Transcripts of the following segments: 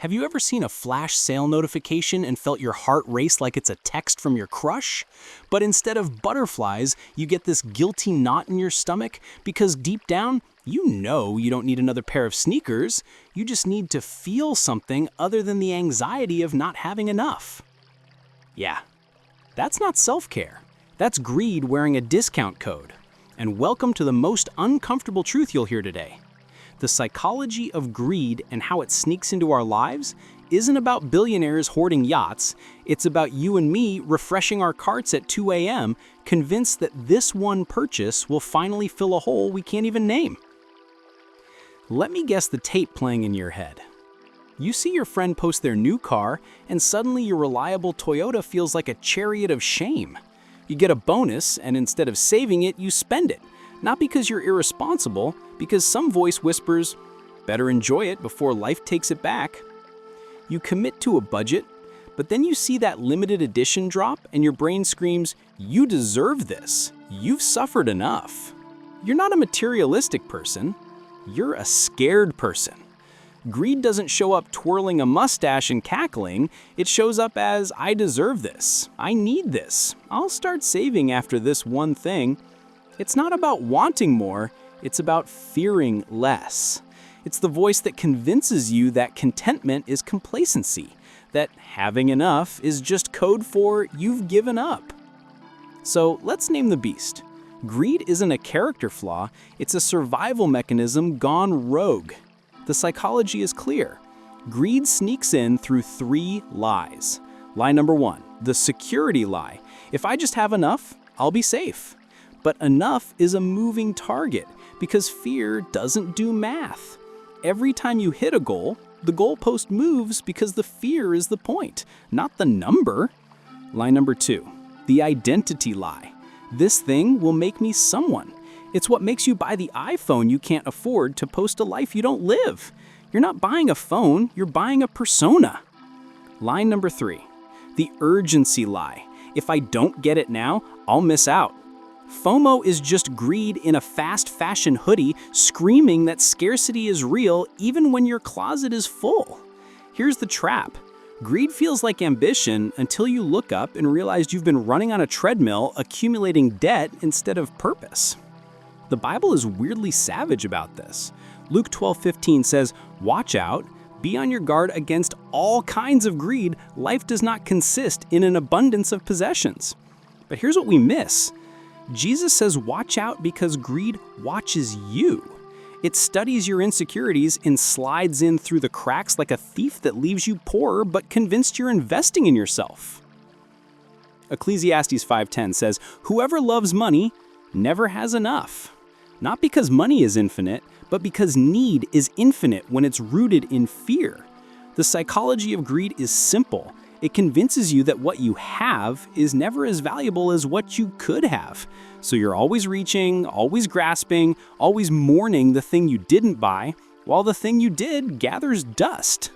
Have you ever seen a flash sale notification and felt your heart race like it's a text from your crush? But instead of butterflies, you get this guilty knot in your stomach because deep down, you know you don't need another pair of sneakers. You just need to feel something other than the anxiety of not having enough. Yeah, that's not self-care. That's greed wearing a discount code. And welcome to the most uncomfortable truth you'll hear today. The psychology of greed and how it sneaks into our lives isn't about billionaires hoarding yachts. It's about you and me refreshing our carts at 2 a.m., convinced that this one purchase will finally fill a hole we can't even name. Let me guess the tape playing in your head. You see your friend post their new car, and suddenly your reliable Toyota feels like a chariot of shame. You get a bonus, and instead of saving it, you spend it. Not because you're irresponsible, because some voice whispers, better enjoy it before life takes it back. You commit to a budget, but then you see that limited edition drop and your brain screams, you deserve this. You've suffered enough. You're not a materialistic person. You're a scared person. Greed doesn't show up twirling a mustache and cackling. It shows up as, I deserve this. I need this. I'll start saving after this one thing. It's not about wanting more, it's about fearing less. It's the voice that convinces you that contentment is complacency, that having enough is just code for you've given up. So let's name the beast. Greed isn't a character flaw, it's a survival mechanism gone rogue. The psychology is clear. Greed sneaks in through 3 lies. Lie number 1, the security lie. If I just have enough, I'll be safe. But enough is a moving target because fear doesn't do math. Every time you hit a goal, the goalpost moves because the fear is the point, not the number. Lie number 2, the identity lie. This thing will make me someone. It's what makes you buy the iPhone you can't afford to post a life you don't live. You're not buying a phone, you're buying a persona. Lie number 3, the urgency lie. If I don't get it now, I'll miss out. FOMO is just greed in a fast fashion hoodie screaming that scarcity is real even when your closet is full. Here's the trap. Greed feels like ambition until you look up and realize you've been running on a treadmill accumulating debt instead of purpose. The Bible is weirdly savage about this. Luke 12:15 says, "Watch out, be on your guard against all kinds of greed. Life does not consist in an abundance of possessions." But here's what we miss. Jesus says watch out because greed watches you. It studies your insecurities and slides in through the cracks like a thief that leaves you poorer but convinced you're investing in yourself. Ecclesiastes 5:10 says, "Whoever loves money never has enough." Not because money is infinite, but because need is infinite when it's rooted in fear. The psychology of greed is simple. It convinces you that what you have is never as valuable as what you could have. So you're always reaching, always grasping, always mourning the thing you didn't buy, while the thing you did gathers dust.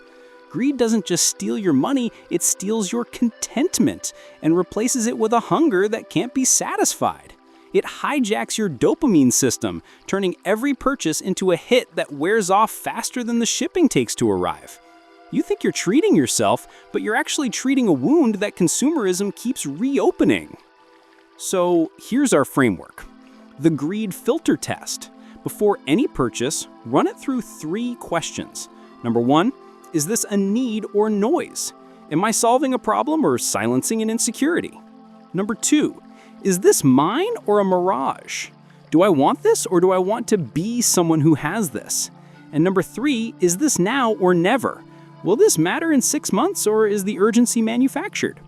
Greed doesn't just steal your money, it steals your contentment and replaces it with a hunger that can't be satisfied. It hijacks your dopamine system, turning every purchase into a hit that wears off faster than the shipping takes to arrive. You think you're treating yourself, but you're actually treating a wound that consumerism keeps reopening. So here's our framework. The greed filter test. Before any purchase, run it through 3 questions. Number 1, is this a need or noise? Am I solving a problem or silencing an insecurity? Number 2, is this mine or a mirage? Do I want this or do I want to be someone who has this? And number 3, is this now or never? Will this matter in 6 months or is the urgency manufactured?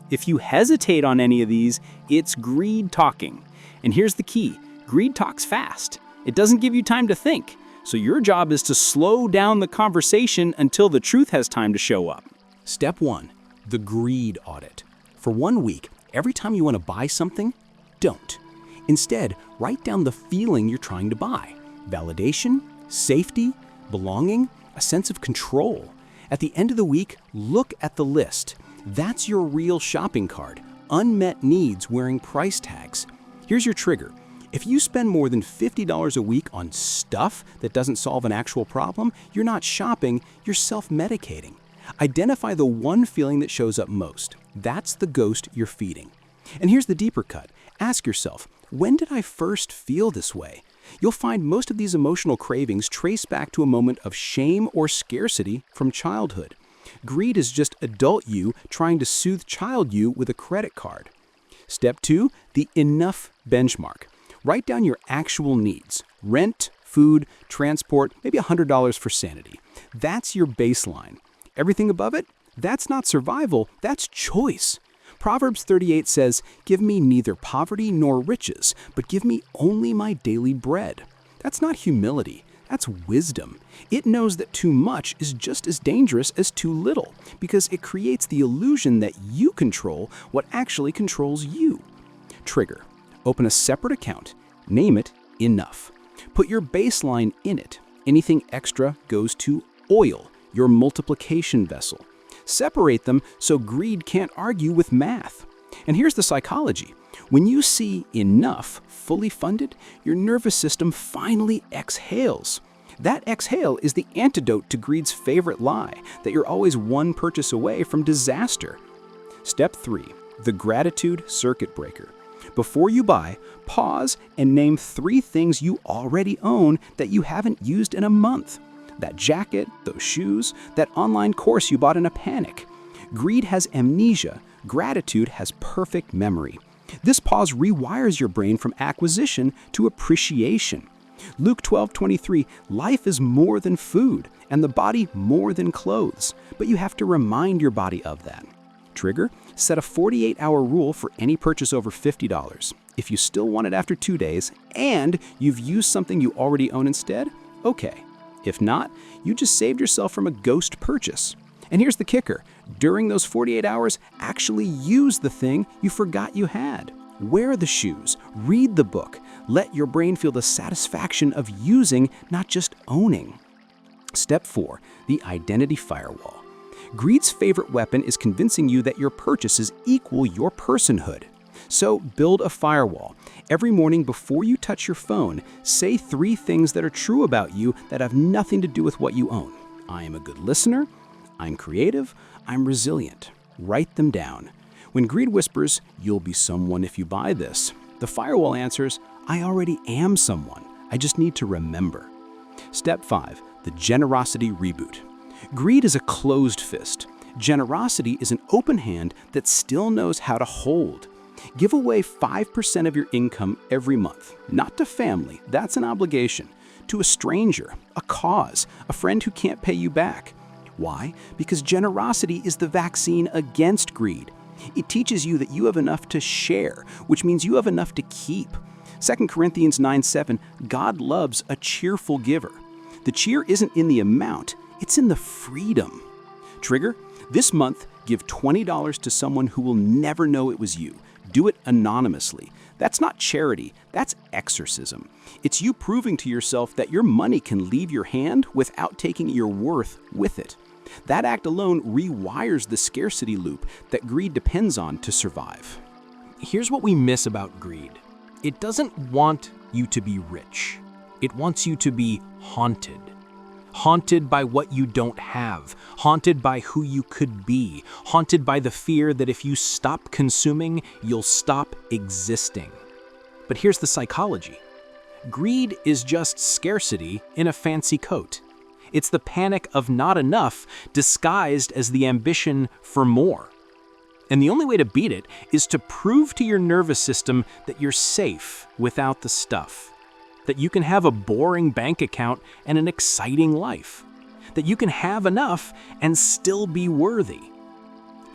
If you hesitate on any of these, it's greed talking. And here's the key, greed talks fast. It doesn't give you time to think. So your job is to slow down the conversation until the truth has time to show up. Step 1, the greed audit. For 1 week, every time you want to buy something, don't. Instead, write down the feeling you're trying to buy. Validation, safety, belonging, a sense of control. At the end of the week, look at the list. That's your real shopping cart, unmet needs wearing price tags. Here's your trigger. If you spend more than $50 a week on stuff that doesn't solve an actual problem, you're not shopping, you're self-medicating. Identify the one feeling that shows up most. That's the ghost you're feeding. And here's the deeper cut. Ask yourself, when did I first feel this way? You'll find most of these emotional cravings trace back to a moment of shame or scarcity from childhood. Greed is just adult you trying to soothe child you with a credit card. Step 2, the enough benchmark. Write down your actual needs: rent, food, transport, maybe $100 for sanity. That's your baseline. Everything above it, that's not survival, that's choice. Proverbs 38 says, "Give me neither poverty nor riches, but give me only my daily bread." That's not humility, that's wisdom. It knows that too much is just as dangerous as too little, because it creates the illusion that you control what actually controls you. Trigger. Open a separate account. Name it enough. Put your baseline in it. Anything extra goes to oil, your multiplication vessel. Separate them so greed can't argue with math. And here's the psychology. When you see enough fully funded, your nervous system finally exhales. That exhale is the antidote to greed's favorite lie, that you're always one purchase away from disaster. Step 3, the gratitude circuit breaker. Before you buy, pause and name 3 things you already own that you haven't used in a month. That jacket, those shoes, that online course you bought in a panic. Greed has amnesia. Gratitude has perfect memory. This pause rewires your brain from acquisition to appreciation. Luke 12:23, life is more than food, and the body more than clothes. But you have to remind your body of that. Trigger, set a 48-hour rule for any purchase over $50. If you still want it after 2 days, and you've used something you already own instead, okay. If not, you just saved yourself from a ghost purchase. And here's the kicker. During those 48 hours, actually use the thing you forgot you had. Wear the shoes, read the book. Let your brain feel the satisfaction of using, not just owning. Step 4, the identity firewall. Greed's favorite weapon is convincing you that your purchases equal your personhood. So build a firewall. Every morning before you touch your phone, say 3 things that are true about you that have nothing to do with what you own. I am a good listener. I'm creative. I'm resilient. Write them down. When greed whispers, "You'll be someone if you buy this," the firewall answers, "I already am someone. I just need to remember." Step 5, the generosity reboot. Greed is a closed fist. Generosity is an open hand that still knows how to hold. Give away 5% of your income every month, not to family, that's an obligation, to a stranger, a cause, a friend who can't pay you back. Why? Because generosity is the vaccine against greed. It teaches you that you have enough to share, which means you have enough to keep. 2 Corinthians 9:7, God loves a cheerful giver. The cheer isn't in the amount, it's in the freedom. Trigger, this month, give $20 to someone who will never know it was you. Do it anonymously. That's not charity, that's exorcism. It's you proving to yourself that your money can leave your hand without taking your worth with it. That act alone rewires the scarcity loop that greed depends on to survive. Here's what we miss about greed. It doesn't want you to be rich. It wants you to be haunted. Haunted by what you don't have, haunted by who you could be, haunted by the fear that if you stop consuming, you'll stop existing. But here's the psychology. Greed is just scarcity in a fancy coat. It's the panic of not enough disguised as the ambition for more. And the only way to beat it is to prove to your nervous system that you're safe without the stuff. That you can have a boring bank account and an exciting life. That you can have enough and still be worthy.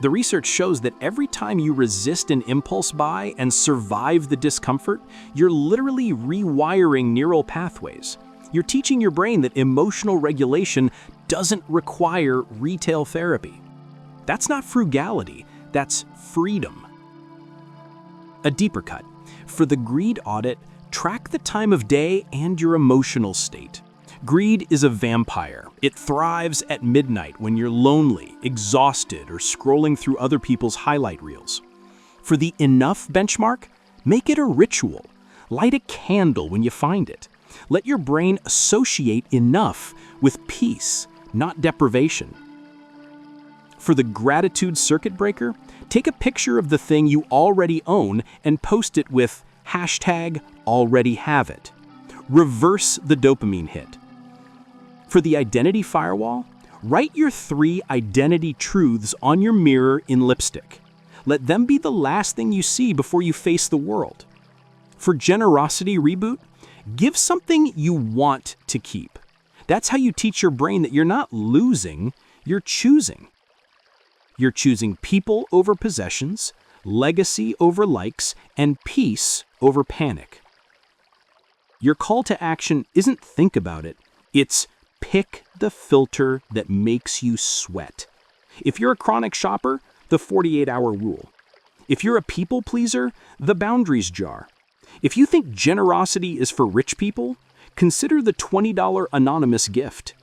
The research shows that every time you resist an impulse buy and survive the discomfort, you're literally rewiring neural pathways. You're teaching your brain that emotional regulation doesn't require retail therapy. That's not frugality, that's freedom. A deeper cut. For the greed audit, track the time of day and your emotional state. Greed is a vampire. It thrives at midnight when you're lonely, exhausted, or scrolling through other people's highlight reels. For the enough benchmark, make it a ritual. Light a candle when you find it. Let your brain associate enough with peace, not deprivation. For the gratitude circuit breaker, take a picture of the thing you already own and post it with #alreadyhaveit. Reverse the dopamine hit. For the identity firewall, write your 3 identity truths on your mirror in lipstick. Let them be the last thing you see before you face the world. For generosity reboot, give something you want to keep. That's how you teach your brain that you're not losing, you're choosing. You're choosing people over possessions, legacy over likes, and peace over panic. Your call to action isn't think about it, it's pick the filter that makes you sweat. If you're a chronic shopper, the 48-hour rule. If you're a people pleaser, the boundaries jar. If you think generosity is for rich people, consider the $20 anonymous gift.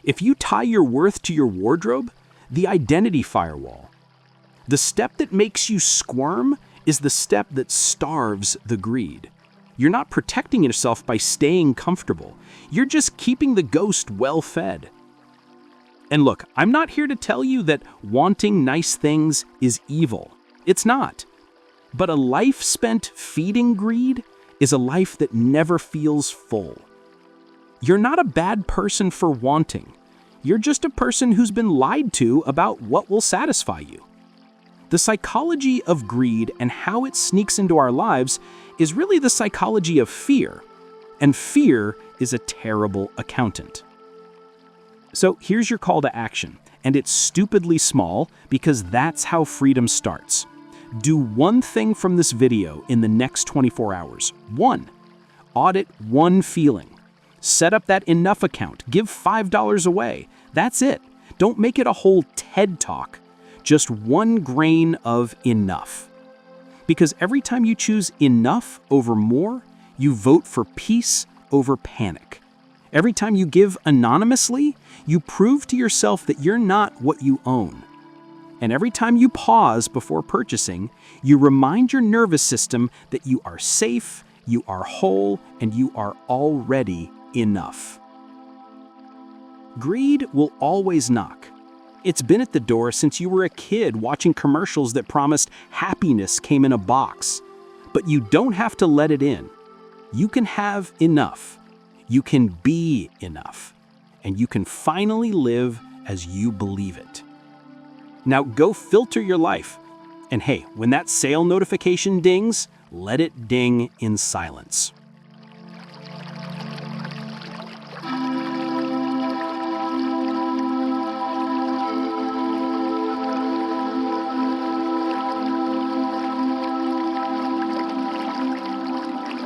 If you tie your worth to your wardrobe, the identity firewall. The step that makes you squirm is the step that starves the greed. You're not protecting yourself by staying comfortable. You're just keeping the ghost well-fed. And look, I'm not here to tell you that wanting nice things is evil. It's not. But a life spent feeding greed is a life that never feels full. You're not a bad person for wanting. You're just a person who's been lied to about what will satisfy you. The psychology of greed and how it sneaks into our lives is really the psychology of fear. And fear is a terrible accountant. So here's your call to action, and it's stupidly small because that's how freedom starts. Do one thing from this video in the next 24 hours. 1. Audit one feeling. Set up that enough account. Give $5 away. That's it. Don't make it a whole TED Talk. Just 1 grain of enough. Because every time you choose enough over more, you vote for peace over panic. Every time you give anonymously, you prove to yourself that you're not what you own. And every time you pause before purchasing, you remind your nervous system that you are safe, you are whole, and you are already enough. Greed will always knock. It's been at the door since you were a kid watching commercials that promised happiness came in a box. But you don't have to let it in. You can have enough. You can be enough. And you can finally live as you believe it. Now go filter your life. And hey, when that sale notification dings, let it ding in silence.